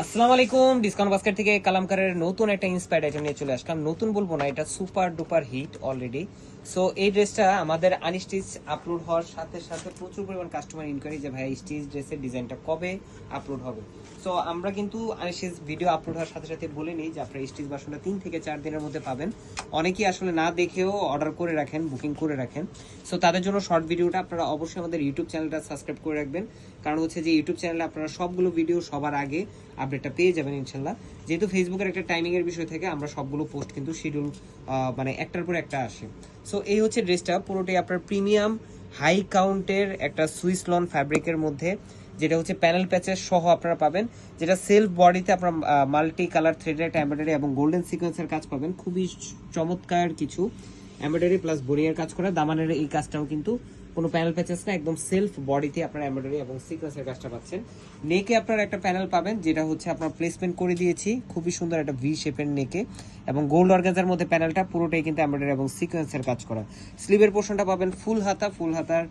আসসালামু আলাইকুম। Discount basket থেকে কালামকারের নতুন একটা ইন্সপায়ার্ড আইটেম নিয়ে চলে আসলাম। নতুন বলবো না, এটা super duper hit already. So এই ড্রেসটা আমাদের আনস্টিচ আপলোড হওয়ার সাথে সাথে প্রচুর পরিমাণ কাস্টমার ইনকোয়ারি যে ভাই স্টিচ ড্রেসের ডিজাইনটা কবে আপলোড হবে। সো আমরা কিন্তু আনস্টিচ ভিডিও আপলোড হওয়ার সাথে সাথে বলে নিই যে আপনার স্টিচ ভার্সনটা 3 থেকে 4 দিনের মধ্যে পাবেন। অনেকেই আসলে না দেখেও অর্ডার করে রাখেন, বুকিং করে রাখেন। সো তাদের জন্য শর্ট ভিডিওটা আপনারা অবশ্যই আমাদের ইউটিউব চ্যানেলটা সাবস্ক্রাইব করে রাখবেন, কারণ হচ্ছে যে ইউটিউব চ্যানেলে আপনারা সবগুলো ভিডিও সবার আগে আপডেটটা পেয়ে যাবেন ইনশাল্লাহ। যেহেতু ফেসবুকের একটা টাইমিং এর বিষয় থেকে আমরা সবগুলো পোস্ট কিন্তু শিডিউল মানে একটার পর একটা আসে। সো এই হচ্ছে ড্রেসটা, পুরোটাই আপনার প্রিমিয়াম হাই কাউন্টের একটা সুইস লন ফ্যাব্রিকের মধ্যে, যেটা হচ্ছে প্যানেল প্যাচেস সহ আপনারা পাবেন, যেটা সেলফ বডিতে আপনারা মাল্টি কালার থ্রেডের একটা এমব্রয়ডারি এবং গোল্ডেন সিকোয়েন্সের কাজ পাবেন। খুবই চমৎকার কিছু এমব্রয়ডারি প্লাস বোরিংয়ের কাজ করা। দামানের এই কাজটাও কিন্তু কোনো প্যানেল প্যাচেস না, একদম সেলফ বডিতে আপনারা এমব্রয়ডারি এবং সিকোয়েন্সের কাজটা পাচ্ছেন। নেকে আপনারা একটা প্যানেল পাবেন, যেটা হচ্ছে আপনার প্লেসমেন্ট করে দিয়েছি খুবই সুন্দর একটা ভি শেপের নেকে, এবং গোল্ড অর্গানজার মধ্যে প্যানেলটা পুরোটাই কিন্তু এমব্রয়ডারি এবং সিকোয়েন্সের কাজ করা। স্লিভের পোর্শনটা পাবেন ফুল হাতা, ফুল হাতার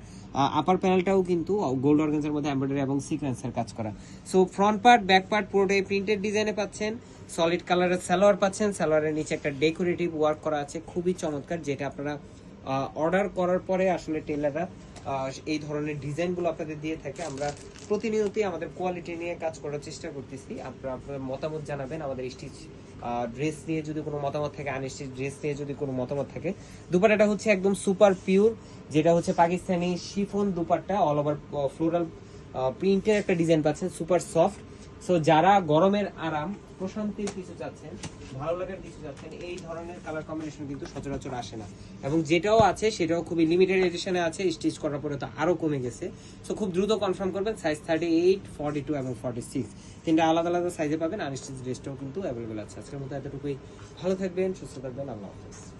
আপার প্যানেলটাও কিন্তু গোল্ড অর্গানজার মধ্যে এমব্রয়ডারি এবং সিকোয়েন্সের কাজ করা। So front part back part পুরোটাই প্রিন্টেড ডিজাইনে পাচ্ছেন। সলিড কালারের সালোয়ার পাচ্ছেন, সালোয়ারের নিচে একটা ডেকোরেটিভ ওয়ার্ক করা আছে খুবই চমৎকার, যেটা আপনারা অর্ডার করার পরে আসলে টেলাররা এই ধরনের ডিজাইনগুলো আপনাদের দিয়ে থাকে। আমরা প্রতিনিয়তই আমাদের কোয়ালিটি নিয়ে কাজ করার চেষ্টা করতেছি। আপনারা আপনাদের মতামত জানাবেন। আমাদের স্টিচ ড্রেস নিয়ে যদি কোনো মতামত থাকে, আনস্টিচ ড্রেস নিয়ে যদি কোনো মতামত থাকে। দুপাট্টাটা হচ্ছে একদম সুপার পিওর, যেটা হচ্ছে Pakistani chiffon dupatta, all over floral প্রিন্টের একটা ডিজাইন পাচ্ছেন, সুপার সফট। সো যারা গরমের আরাম প্রশান্তির কিছু চাচ্ছেন, ভালো লাগার কিছু চাচ্ছেন, এই ধরনের কালার কম্বিনেশন কিন্তু সচরাচর আসে না, এবং যেটাও আছে সেটাও খুবই লিমিটেড এডিশনে আছে। স্টিচ করার পরে তো আরো কমে গেছে। সো খুব দ্রুত কনফার্ম করবেন। সাইজ 38, 42 এবং 46 তিনটা আলাদা আলাদা সাইজে পাবেন। আনস্টিচ ড্রেসটাও কিন্তু অ্যাভেলেবেল আছে। আজকের মতো এতটুকুই। ভালো থাকবেন, সুস্থ থাকবেন, আল্লাহ হাফেজ।